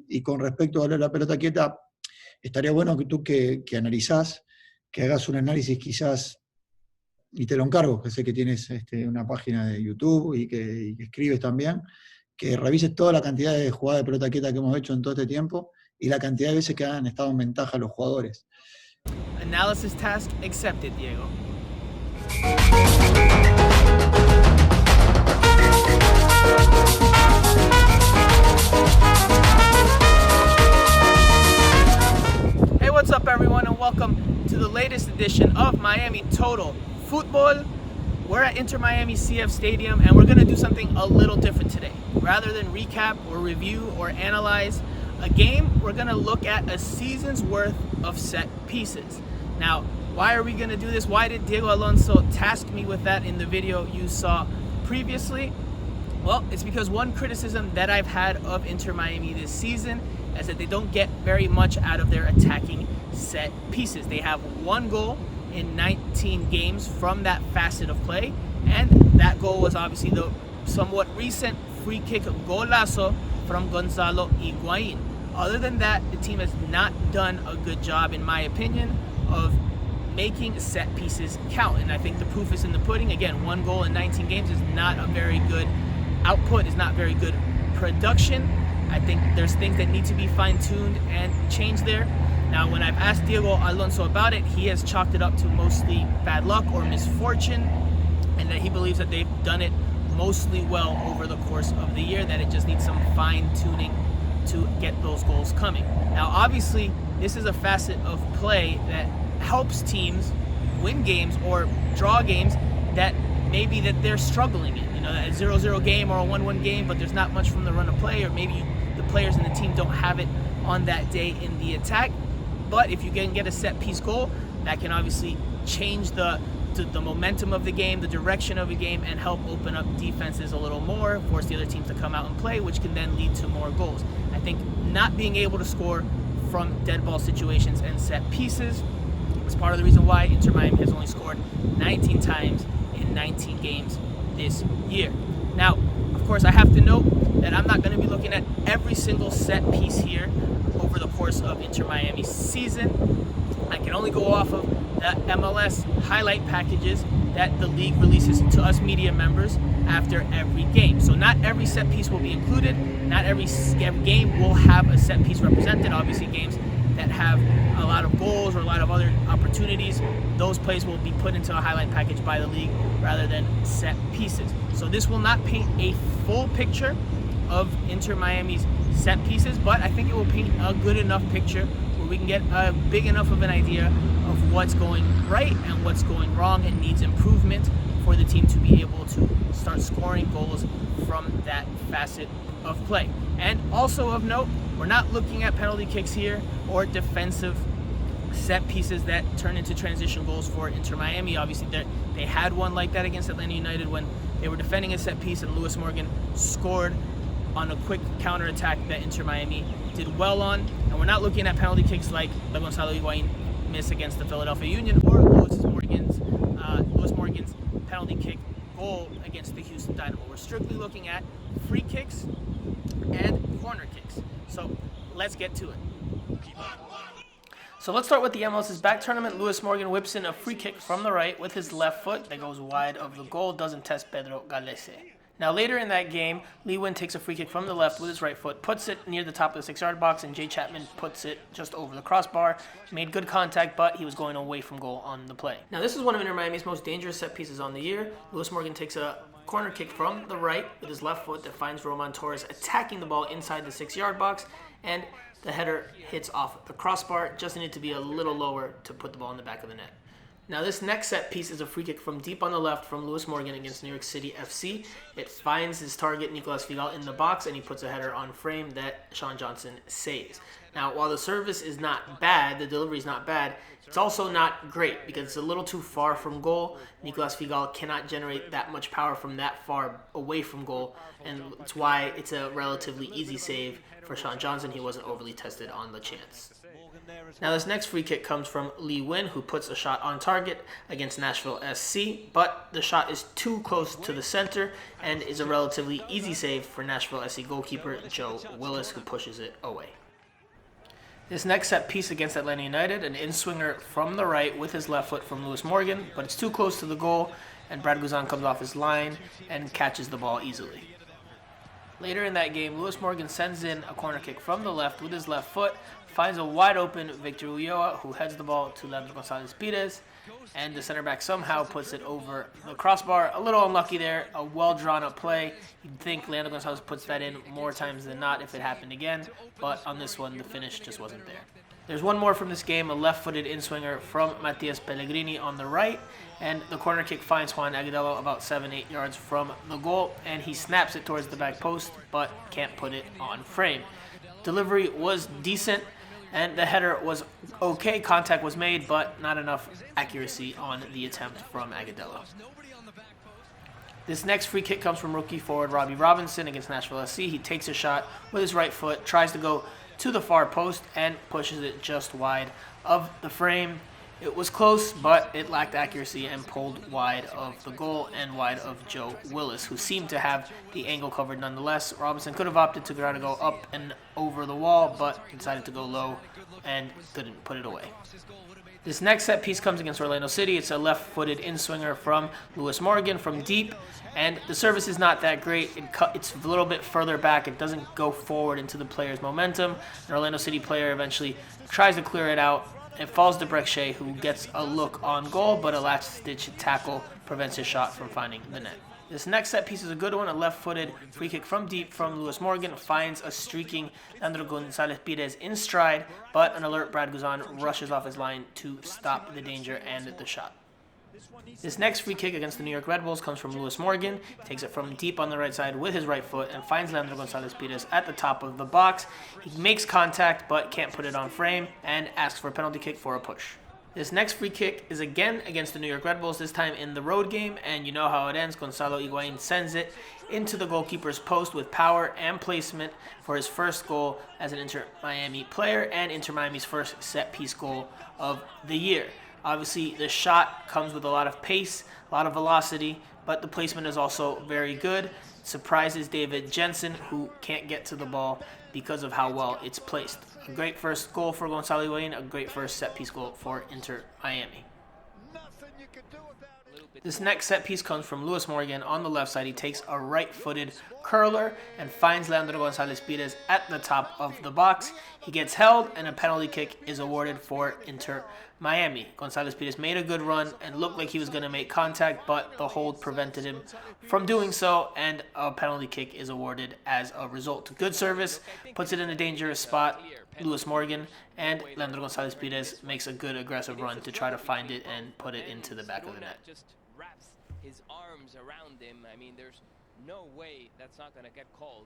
Y con respecto a la pelota quieta, estaría bueno que tú que analizás, que hagas un análisis quizás, y te lo encargo, que sé que tienes una página de YouTube y que escribes también, que revises toda la cantidad de jugadas de pelota quieta que hemos hecho en todo este tiempo y la cantidad de veces que han estado en ventaja los jugadores. Analysis task accepted, Diego. Hey, what's up everyone, and welcome to the latest edition of Miami Total Football. We're at Inter Miami CF Stadium, and we're going to do something a little different today. Rather than recap or review or analyze a game, we're going to look at a season's worth of set pieces. Now, why are we going to do this? Why did Diego Alonso task me with that in the video you saw previously? Well, it's because one criticism that I've had of Inter Miami this season is that they don't get very much out of their attacking set pieces. They have one goal in 19 games from that facet of play, and that goal was obviously the somewhat recent free kick golazo from Gonzalo Higuain. Other than that, the team has not done a good job, in my opinion, of making set pieces count, and I think the proof is in the pudding. Again, one goal in 19 games is not a very good output, is not very good production. I think there's things that need to be fine-tuned and changed there. Now, when I've asked Diego Alonso about it, he has chalked it up to mostly bad luck or misfortune, and that he believes that they've done it mostly well over the course of the year, that it just needs some fine-tuning to get those goals coming. Now, obviously, this is a facet of play that helps teams win games or draw games that maybe that they're struggling in. You know, a 0-0 game or a 1-1 game, but there's not much from the run of play, or maybe the players in the team don't have it on that day in the attack. But if you can get a set piece goal, that can obviously change the momentum of the game, the direction of a game, and help open up defenses a little more, force the other teams to come out and play, which can then lead to more goals. I think not being able to score from dead ball situations and set pieces is part of the reason why Inter Miami has only scored 19 times in 19 games this year. Now, of course, I have to note that I'm not going to be looking at every single set piece here over the course of Inter Miami's season. I can only go off of the MLS highlight packages that the league releases to us media members after every game. So not every set piece will be included. Not every game will have a set piece represented. Obviously, games that have a lot of goals or a lot of other opportunities, those plays will be put into a highlight package by the league rather than set pieces. So this will not paint a full picture of Inter Miami's set pieces, but I think it will paint a good enough picture where we can get a big enough of an idea of what's going right and what's going wrong and needs improvement for the team to be able to start scoring goals from that facet of play. And also of note, we're not looking at penalty kicks here or defensive set pieces that turn into transition goals for Inter Miami. Obviously, they had one like that against Atlanta United when they were defending a set piece and Lewis Morgan scored on a quick counterattack that Inter Miami did well on. And we're not looking at penalty kicks like the Gonzalo Higuain miss against the Philadelphia Union or Lewis Morgan's penalty kick goal against the Houston Dynamo. We're strictly looking at free kicks and corner kicks. So let's get to it. So let's start with the MLS's back tournament. Lewis Morgan whips in a free kick from the right with his left foot that goes wide of the goal, doesn't test Pedro Gallese. Now later in that game, Lee Nguyen takes a free kick from the left with his right foot, puts it near the top of the 6-yard box, and Jay Chapman puts it just over the crossbar. He made good contact, but he was going away from goal on the play. Now this is one of Inter Miami's most dangerous set pieces on the year. Lewis Morgan takes a corner kick from the right with his left foot that finds Roman Torres attacking the ball inside the 6-yard box, and the header hits off the crossbar. Just needed to be a little lower to put the ball in the back of the net. Now this next set piece is a free kick from deep on the left from Lewis Morgan against New York City FC. It finds his target, Nicolas Figal, in the box, and he puts a header on frame that Sean Johnson saves. Now, while the service is not bad, the delivery is not bad, it's also not great because it's a little too far from goal. Nicolas Figal cannot generate that much power from that far away from goal, and it's why it's a relatively easy save for Sean Johnson. He wasn't overly tested on the chance. Now this next free kick comes from Lee Win, who puts a shot on target against Nashville SC, but the shot is too close to the center and is a relatively easy save for Nashville SC goalkeeper Joe Willis, who pushes it away. This next set piece against Atlanta United, an in-swinger from the right with his left foot from Lewis Morgan, but it's too close to the goal, and Brad Guzan comes off his line and catches the ball easily. Later in that game, Lewis Morgan sends in a corner kick from the left with his left foot, finds a wide-open Victor Ulloa, who heads the ball to Leandro Gonzalez-Pires, and the center back somehow puts it over the crossbar. A little unlucky there, a well-drawn-up play. You'd think Leandro Gonzalez puts that in more times than not if it happened again, but on this one, the finish just wasn't there. There's one more from this game, a left-footed in-swinger from Matias Pellegrini on the right, and the corner kick finds Juan Agudelo about 7-8 yards from the goal, and he snaps it towards the back post, but can't put it on frame. Delivery was decent, and the header was okay. Contact was made, but not enough accuracy on the attempt from Agudelo. This next free kick comes from rookie forward Robbie Robinson against Nashville SC. He takes a shot with his right foot, tries to go to the far post, and pushes it just wide of the frame. It was close, but it lacked accuracy and pulled wide of the goal and wide of Joe Willis, who seemed to have the angle covered nonetheless. Robinson could have opted to try to go up and over the wall, but decided to go low and couldn't put it away. This next set piece comes against Orlando City. It's a left-footed in-swinger from Lewis Morgan from deep, and the service is not that great. It's a little bit further back. It doesn't go forward into the player's momentum. An Orlando City player eventually tries to clear it out. It falls to Breckshay, who gets a look on goal, but a last-ditch tackle prevents his shot from finding the net. This next set piece is a good one. A left-footed free kick from deep from Lewis Morgan finds a streaking Leandro Gonzalez-Pires in stride, but an alert Brad Guzan rushes off his line to stop the danger and the shot. This next free kick against the New York Red Bulls comes from Lewis Morgan. He takes it from deep on the right side with his right foot and finds Leandro Gonzalez-Pires at the top of the box. He makes contact but can't put it on frame and asks for a penalty kick for a push. This next free kick is again against the New York Red Bulls, this time in the road game, and you know how it ends. Gonzalo Higuain sends it into the goalkeeper's post with power and placement for his first goal as an Inter Miami player and Inter Miami's first set-piece goal of the year. Obviously, the shot comes with a lot of pace, a lot of velocity, but the placement is also very good. Surprises David Jensen, who can't get to the ball because of how well it's placed. A great first goal for Gonzalo Higuain, a great first set-piece goal for Inter Miami. This next set piece comes from Lewis Morgan on the left side. He takes a right-footed curler and finds Leandro Gonzalez-Pires at the top of the box. He gets held and a penalty kick is awarded for Inter Miami. Gonzalez-Pires made a good run and looked like he was going to make contact, but the hold prevented him from doing so, and a penalty kick is awarded as a result. Good service, puts it in a dangerous spot. Lewis Morgan and Leandro Gonzalez-Pires makes a good aggressive run to try to find it and put it into the back of the net. Just wraps his arms around him. I mean, there's no way that's not going to get called.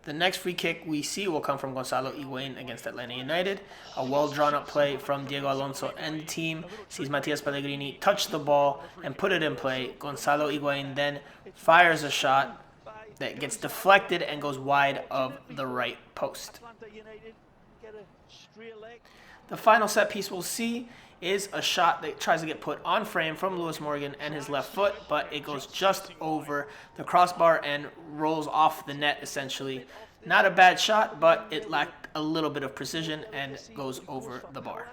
The next free kick we see will come from Gonzalo Higuain against Atlanta United. A well-drawn-up play from Diego Alonso and the team sees Matias Pellegrini touch the ball and put it in play. Gonzalo Higuain then fires a shot that gets deflected and goes wide of the right post. The final set piece we'll see is a shot that tries to get put on frame from Lewis Morgan and his left foot, but it goes just over the crossbar and rolls off the net essentially. Not a bad shot, but it lacked a little bit of precision and goes over the bar.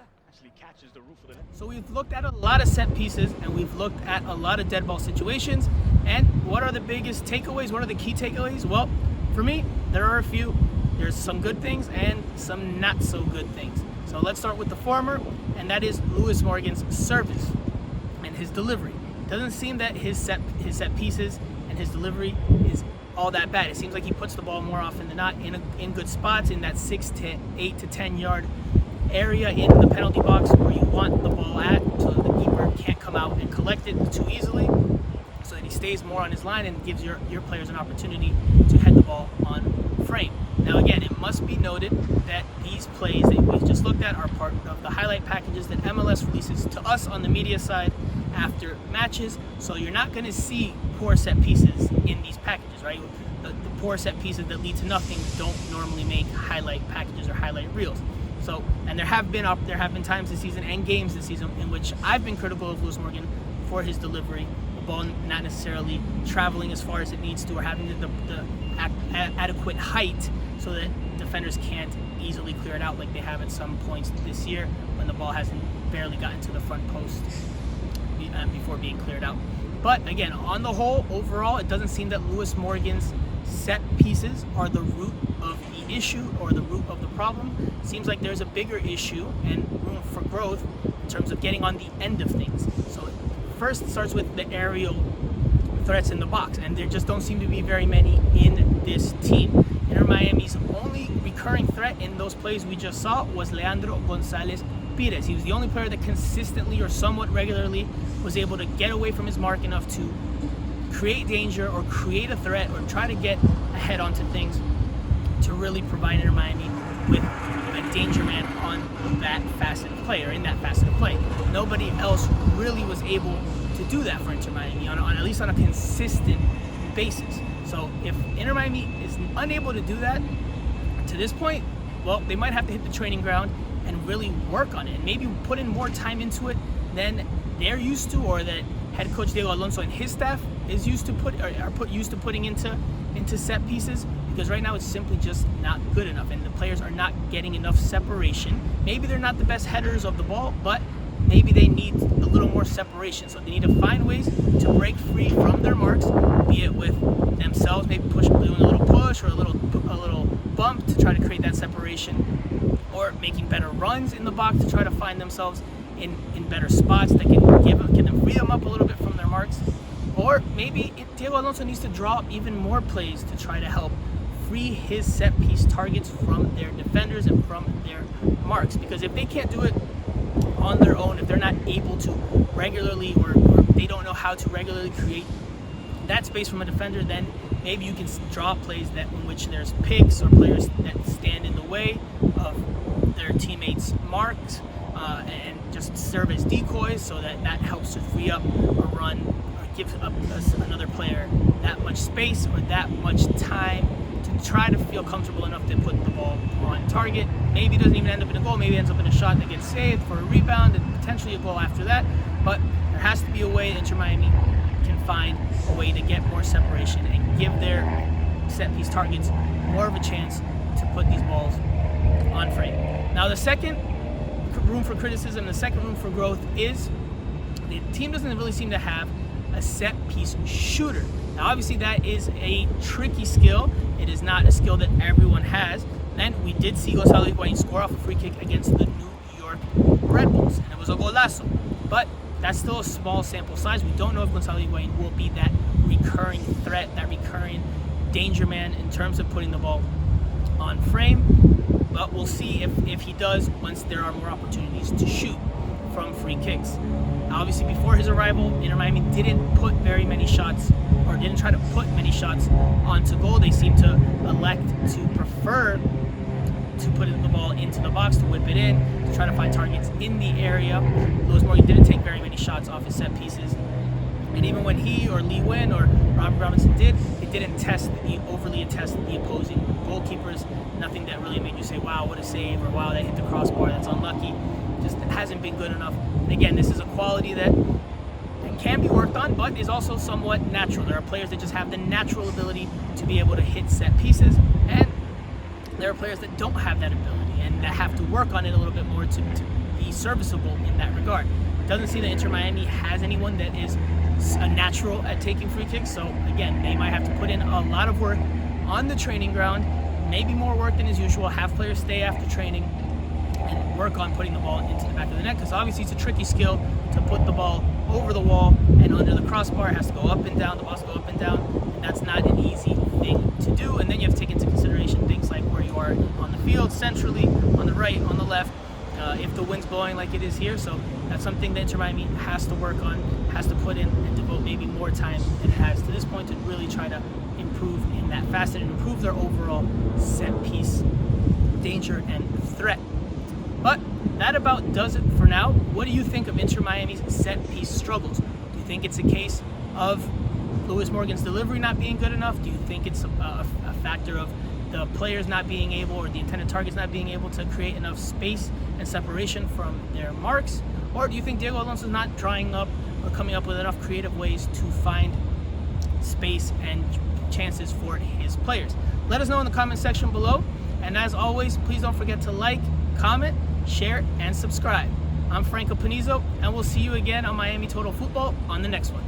So we've looked at a lot of set pieces and we've looked at a lot of dead ball situations. And what are the biggest takeaways? What are the key takeaways? Well, for me, there are a few. There's some good things and some not so good things. So let's start with the former, and that is Lewis Morgan's service and his delivery. It doesn't seem that his set pieces and his delivery is all that bad. It seems like he puts the ball more often than not in good spots in that 6 to 8 to 10 yard area in the penalty box where you want the ball at, so that the keeper can't come out and collect it too easily, so that he stays more on his line and gives your players an opportunity to head the ball on frame. Now again, it must be noted that these plays that we just looked at are part of the highlight packages that MLS releases to us on the media side after matches, so you're not going to see poor set pieces in these packages, right? The poor set pieces that lead to nothing don't normally make highlight packages or highlight reels. So, and there have been times this season and games this season in which I've been critical of Lewis Morgan for his delivery, the ball not necessarily traveling as far as it needs to, or having the adequate height so that defenders can't easily clear it out like they have at some points this year when the ball hasn't barely gotten to the front post before being cleared out. But again, on the whole, overall, it doesn't seem that Lewis Morgan's set pieces are the root of the issue or the root of the problem. It seems like there's a bigger issue and room for growth in terms of getting on the end of things. So first it starts with the aerial threats in the box, and there just don't seem to be very many in this team. Inter Miami's only recurring threat in those plays we just saw was Leandro Gonzalez Pires. He was the only player that consistently or somewhat regularly was able to get away from his mark enough to create danger or create a threat or try to get ahead onto things to really provide Inter Miami with a danger man on that facet of play, or in that facet of play. Nobody else really was able to do that for Inter Miami on at least on a consistent basis. So if Inter Miami is unable to do that to this point, well, they might have to hit the training ground and really work on it, and maybe put in more time into it than they're used to, or that head coach Diego Alonso and his staff is used to putting into set pieces, because right now it's simply just not good enough, and the players are not getting enough separation. Maybe they're not the best headers of the ball, but maybe they need a little more separation. So they need to find ways to break free from their marks, be it with themselves, maybe doing a little push or a little bump to try to create that separation, or making better runs in the box to try to find themselves in better spots that can free them up a little bit from their marks. Or maybe Diego Alonso needs to draw up even more plays to try to help free his set piece targets from their defenders and from their marks, because if they can't do it on their own, if they're not able to regularly, or they don't know how to regularly create that space from a defender, then maybe you can draw plays in which there's picks or players that stand in the way of their teammates' marks and just serve as decoys, so that helps to free up a run or give up another player that much space or that much time to try to feel comfortable enough to put the ball on target. Maybe it doesn't even end up in a goal, maybe it ends up in a shot that gets saved for a rebound and potentially a goal after that. But there has to be a way Inter Miami can find a way to get more separation and give their set piece targets more of a chance to put these balls on frame. Now the second room for criticism, the second room for growth, is the team doesn't really seem to have a set piece shooter. Now obviously that is a tricky skill. It is not a skill that everyone has. And we did see Gonzalo Higuain score off a free kick against the New York Red Bulls, and it was a golazo. But that's still a small sample size. We don't know if Gonzalo Higuain will be that recurring threat, that recurring danger man in terms of putting the ball on frame. But we'll see if he does once there are more opportunities to shoot from free kicks. Obviously, before his arrival, Inter Miami didn't put very many shots, or didn't try to put many shots onto goal. They seem to elect to prefer to put the ball into the box, to whip it in, to try to find targets in the area. Lewis Morgan didn't take very many shots off his set pieces. And even when he or Lee Nguyen or Robert Robinson did, it didn't overly test the opposing goalkeepers. Nothing that really made you say, wow, what a save, or wow, they hit the crossbar, that's unlucky. Just hasn't been good enough. And again, this is a quality that can be worked on, but is also somewhat natural. There are players that just have the natural ability to be able to hit set pieces, and there are players that don't have that ability and that have to work on it a little bit more to be serviceable in that regard. It doesn't seem that Inter Miami has anyone that is a natural at taking free kicks, so again, they might have to put in a lot of work on the training ground, maybe more work than is usual, have players stay after training and work on putting the ball into the back of the net, because obviously it's a tricky skill to put the ball over the wall and under the crossbar. It has to go up and down, the balls go up and down, and that's not an easy thing to do. And then you have to take into consideration things like where you are on the field, centrally, on the right, on the left, if the wind's blowing like it is here. So that's something that Inter Miami has to work on, has to put in and devote maybe more time than it has to this point to really try to improve in that facet and improve their overall set piece danger and threat. But that about does it for now. What do you think of Inter Miami's set piece struggles? Do you think it's a case of Lewis Morgan's delivery not being good enough? Do you think it's a factor of the players not being able, or the intended targets not being able to create enough space and separation from their marks? Or do you think Diego Alonso is not drawing up or coming up with enough creative ways to find space and chances for his players? Let us know in the comment section below. And as always, please don't forget to like, comment, share, and subscribe. I'm Franco Panizo, and we'll see you again on Miami Total Football on the next one.